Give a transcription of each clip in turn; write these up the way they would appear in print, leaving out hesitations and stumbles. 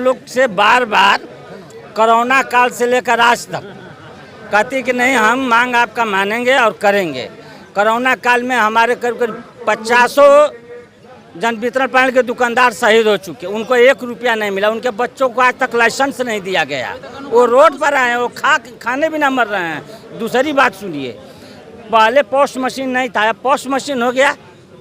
लोग से बार बार कोरोना काल से लेकर आज तक कहती कि नहीं हम मांग आपका मानेंगे और करेंगे। कोरोना काल में हमारे करीब 50 जन वितरण प्रणाली के दुकानदार शहीद हो चुके, उनको 1 रुपया नहीं मिला। उनके बच्चों को आज तक लाइसेंस नहीं दिया गया, वो रोड पर आए हैं, वो खाने बिना मर रहे हैं। दूसरी बात सुनिए, पहले पोस्ट मशीन नहीं था, पोस्ट मशीन हो गया।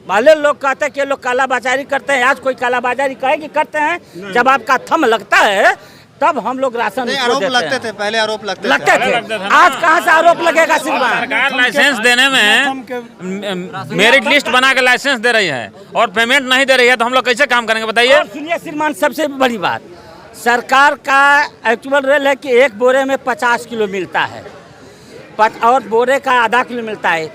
पहले लोग कहते हैं कि लोग कालाबाजारी करते हैं, आज कोई कालाबाजारी कहे कि करते हैं? जब आपका थंब लगता है तब हम लोग राशन आरोप लगते थे, पहले आरोप लगते थे। आज कहाँ से आरोप लगेगा? सरकार लाइसेंस देने में मेरिट लिस्ट बना के लाइसेंस दे रही है और पेमेंट नहीं दे रही है, तो हम लोग कैसे काम करेंगे बताइए? सुनिए श्रीमान, सबसे बड़ी बात, सरकार का एक्चुअल रेल है कि 1 बोरे में 50 किलो मिलता है और बोरे का आधा किलो मिलता है।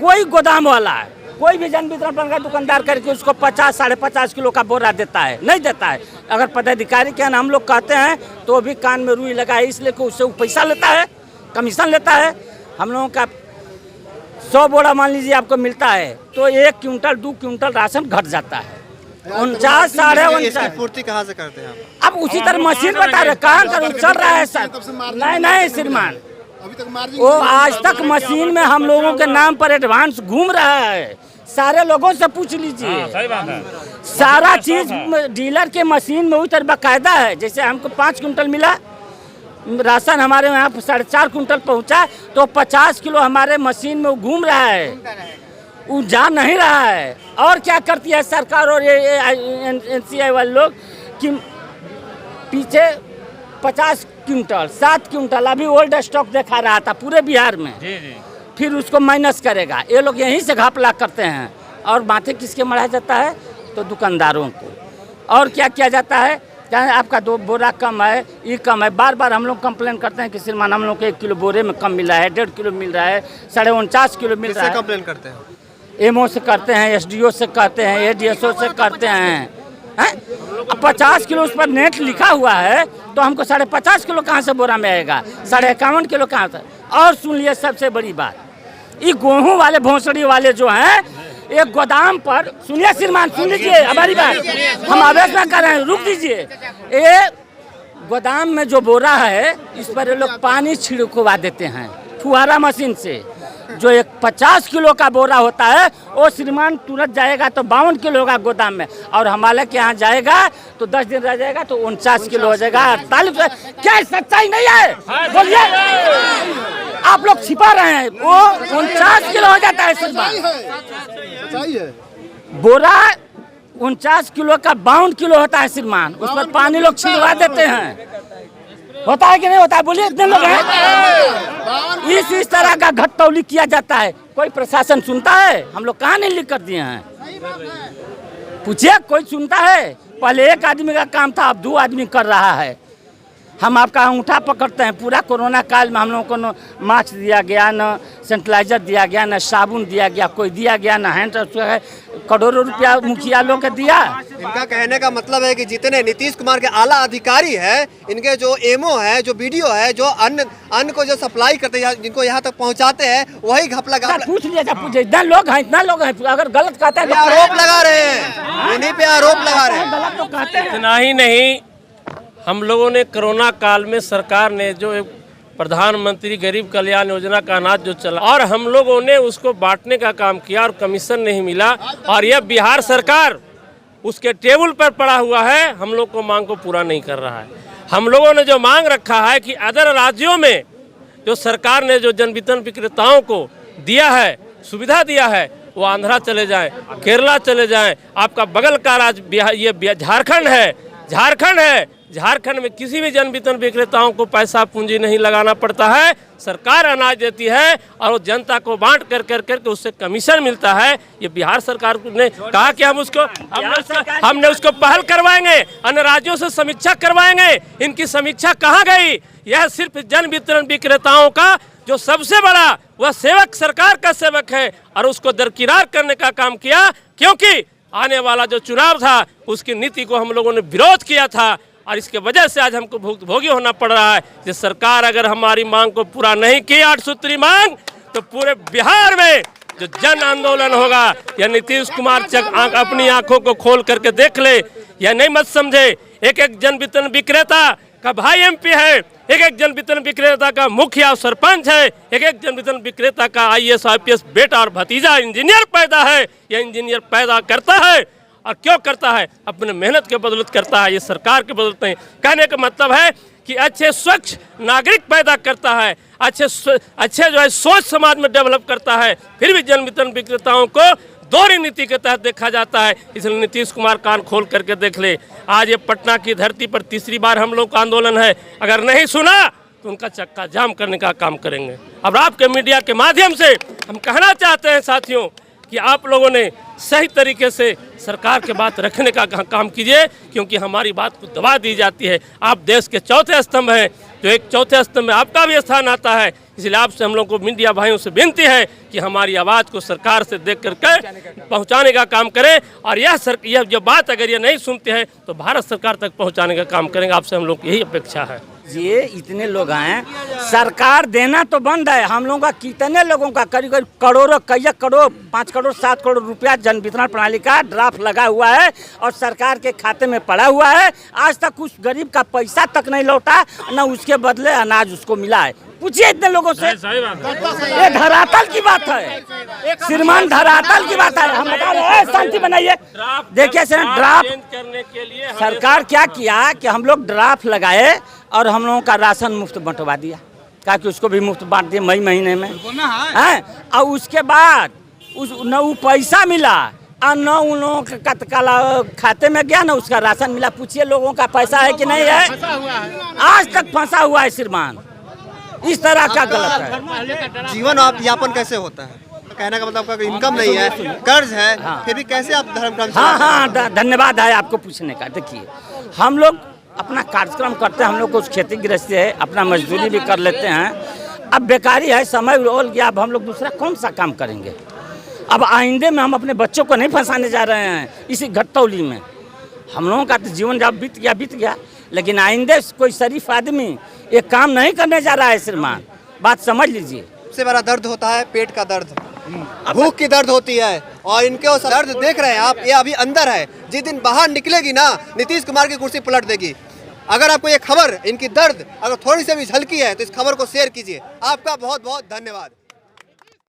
कोई गोदाम वाला है, कोई भी जन वितरण प्रणाली का दुकानदार करके उसको 50 साढ़े 50 किलो का बोरा देता है? नहीं देता है। अगर पदाधिकारी के हम लोग कहते हैं तो भी कान में रुई लगा है, इसलिए कि उससे वो पैसा लेता है, कमीशन लेता है। हम लोगों का 100 बोरा मान लीजिए आपको मिलता है तो 1 क्विंटल 2 क्विंटल राशन घट जाता है। 49 साढ़े 49 पूर्ति कहाँ से करते हैं? अब उसी तरह मशीन बता रहे कहाँ कर चल रहा है सर। नहीं श्रीमान, वो आज तक मशीन में हम लोगों के नाम पर एडवांस घूम रहा है। सारे लोगों से पूछ लीजिए, सही बात है। सारा चीज डीलर के मशीन में उतर बाकायदा है। जैसे हमको 5 क्विंटल मिला राशन, हमारे यहाँ 4.5 क्विंटल पहुँचा, तो 50 किलो हमारे मशीन में घूम रहा है, वो जा नहीं रहा है। और क्या करती है सरकार और ये NCI वाले लोग कि पीछे 50 क्विंटल 7 क्विंटल अभी ओल्ड स्टॉक दिखा रहा था पूरे बिहार में, फिर उसको माइनस करेगा। ये लोग यहीं से घपला करते हैं और माथे किसके मढ़ाया जाता है? तो दुकानदारों को। और क्या किया जाता है? चाहे आपका 2 बोरा कम है, ये कम है, बार बार हम लोग कंप्लेन करते हैं कि श्रीमान हम लोग को 1 किलो बोरे में कम मिला है, 1.5 किलो मिल रहा है, 49.5 किलो मिल रहा है। कंप्लेन करते हैं? MO से करते हैं, SDO से करते हैं, ADSO से करते हैं। 50 किलो उस पर नेट लिखा हुआ है तो हमको 50.5 किलो कहाँ से बोरा में आएगा? 51.5 किलो कहाँ से? और सुन लिए सबसे बड़ी बात, ये गेहूं वाले भोसड़ी वाले जो हैं, एक गोदाम पर, सुनिए श्रीमान सुन लीजिए हमारी बात, हम आवेश में कर रहे हैं, रुक दीजिए। ये गोदाम में जो बोरा है इस पर ये लोग पानी छिड़कवा देते हैं फुहारा मशीन से। जो एक 50 किलो का बोरा होता है वो श्रीमान तुरंत जाएगा तो 52 किलो का गोदाम में, और हमारे के यहाँ जाएगा तो 10 दिन रह जाएगा तो 49 किलो हो जाएगा, 48। क्या सच्चाई नहीं है? बोलिए, आप लोग छिपा रहे हैं। वो 49 किलो हो जाता है श्रीमान बोरा, 49 किलो का 52 किलो होता है श्रीमान, उस पर पानी लोग छिड़वा देते हैं। होता है कि नहीं होता है? बोलिए, इतने लोग हैं। इस तरह का घटतौली किया जाता है। कोई प्रशासन सुनता है? हम लोग कहाँ नहीं लिख कर दिए हैं? पूछिए, कोई सुनता है? पहले 1 आदमी का काम था, अब 2 आदमी कर रहा है। हम आपका अंगूठा पकड़ते हैं। पूरा कोरोना काल में हम लोगों को न मास्क दिया गया, न सैनिटाइजर दिया गया, न साबुन दिया गया, कोई दिया गया न हैंड, करोड़ों रुपया मुखिया लोग के दिया। इनका कहने का मतलब है कि जितने नीतीश कुमार के आला अधिकारी हैं, इनके जो MO है, जो BDO है, जो अन्न को जो सप्लाई करते हैं, जिनको यहाँ तक पहुँचाते हैं, वही घपला पूछ लिया। पूछे, इतना लोग हैं, अगर गलत कहते हैं आरोप लगा रहे हैं, इन्हीं पे आरोप लगा रहे हैं। गलत तो कहते हैं। इतना ही नहीं, हम लोगों ने कोरोना काल में सरकार ने जो एक प्रधानमंत्री गरीब कल्याण योजना का अनाज जो चला, और हम लोगों ने उसको बांटने का काम किया और कमीशन नहीं मिला, और यह बिहार सरकार उसके टेबल पर पड़ा हुआ है, हम लोग को मांग को पूरा नहीं कर रहा है। हम लोगों ने जो मांग रखा है कि अदर राज्यों में जो सरकार ने जो जन वितरण विक्रेताओं को दिया है, सुविधा दिया है, वो आंध्रा चले जाएं, केरला चले जाएं। आपका बगल का राज्य बिहार, ये झारखंड है। झारखंड में किसी भी जन वितरण विक्रेताओं को पैसा पूंजी नहीं लगाना पड़ता है, सरकार अनाज देती है और वो जनता को बांट कर करके उससे कमीशन मिलता है। ये बिहार सरकार ने कहा कि हमने उसको पहल करवाएंगे, अन्य राज्यों से समीक्षा करवाएंगे। इनकी समीक्षा कहाँ गई? यह सिर्फ जन वितरण विक्रेताओं का जो सबसे बड़ा वह सेवक सरकार का सेवक है और उसको दरकिनार करने का काम किया, क्योंकि आने वाला जो चुनाव था उसकी नीति को हम लोगों ने विरोध किया था और इसके वजह से आज हमको भोगी होना पड़ रहा है। कि सरकार अगर हमारी मांग को पूरा नहीं की, 8 सूत्री मांग, तो पूरे बिहार में जो जन आंदोलन होगा, या नीतीश कुमार अपनी आंखों को खोल करके देख ले, या नहीं मत समझे। एक एक जन वितरण विक्रेता का भाई एमपी है, एक एक जन वितरण विक्रेता का मुखिया और सरपंच है, एक एक जन वितरण विक्रेता का IAS IPS बेटा और भतीजा इंजीनियर पैदा है। यह इंजीनियर पैदा करता है और क्यों करता है? अपने मेहनत के बदौलत करता है, ये सरकार के बदौलत नहीं। कहने का मतलब है कि अच्छे स्वच्छ नागरिक पैदा करता है, अच्छे जो है सोच समाज में डेवलप करता है। फिर भी जन वितरण विक्रेताओं को दोहरी नीति के तहत देखा जाता है। इसलिए नीतीश कुमार कान खोल करके देख ले। आज ये पटना की धरती पर तीसरी बार हम लोग का आंदोलन है। अगर नहीं सुना तो उनका चक्का जाम करने का काम करेंगे। अब आपके मीडिया के माध्यम से हम कहना चाहते हैं साथियों कि आप लोगों ने सही तरीके से सरकार के बात रखने का काम कीजिए, क्योंकि हमारी बात को दबा दी जाती है। आप देश के चौथे स्तंभ हैं, जो एक चौथे स्तंभ में आपका भी स्थान आता है। इसलिए आपसे हम लोग को मीडिया भाइयों से विनती है कि हमारी आवाज़ को सरकार से देख करके पहुंचाने का काम करें, और यह जो बात अगर ये नहीं सुनते हैं तो भारत सरकार तक पहुंचाने का काम करेंगे। आपसे हम लोग की यही अपेक्षा है। ये इतने लोग हैं, सरकार देना तो बंद है। हम लोगों का कितने लोगों का करीब करीब करोड़ों, कई करोड़, 5 करोड़ 7 करोड़ रुपया जन वितरण प्रणाली का ड्राफ्ट लगा हुआ है और सरकार के खाते में पड़ा हुआ है। आज तक उस गरीब का पैसा तक नहीं लौटा, न उसके बदले अनाज उसको मिला है। पूछिए इतने लोगों से। ये धरातल की बात है, श्रीमान धरातल की बात है। हम बता रहे हैं, शांति बनाइए। देखिए सर, ड्राफ्ट करने के लिए सरकार क्या किया कि हम लोग ड्राफ्ट लगाए और हम लोगों का राशन मुफ्त बंटवा दिया, कहा कि उसको भी मुफ्त बांट दिए मई महीने में हैं। और उसके बाद न वो पैसा मिला और न उन लोगों का खाते में गया, न उसका राशन मिला। पूछिए लोगों का पैसा है कि नहीं है? आज तक फंसा हुआ है श्रीमान। इस तरह का गलत है। जीवन आप यापन कैसे होता है? कहने का मतलब आपका इनकम नहीं है, कर्ज है, फिर भी कैसे आप धर्म? हाँ, धन्यवाद है आपको पूछने का। देखिए हम लोग अपना कार्यक्रम करते हैं, हम लोग कुछ खेती गृहस्थी है, अपना मजदूरी भी कर लेते हैं। अब बेकारी है, समय रोल गया, अब हम लोग दूसरा कौन सा काम करेंगे? अब आइंदे में हम अपने बच्चों को नहीं फंसाने जा रहे हैं इसी घटतौली में। हम लोगों का तो जीवन जब बीत गया, लेकिन आइंदे कोई शरीफ आदमी ये काम नहीं करने जा रहा है श्रीमान। बात समझ लीजिए। सबसे बड़ा दर्द होता है पेट का दर्द, भूख की दर्द होती है, और इनके वो दर्द देख रहे हैं आप, ये अभी अंदर है। जिस दिन बाहर निकलेगी ना, नीतीश कुमार की कुर्सी पलट देगी। अगर आपको ये खबर, इनकी दर्द अगर थोड़ी सी भी झलकी है तो इस खबर को शेयर कीजिए। आपका बहुत बहुत धन्यवाद।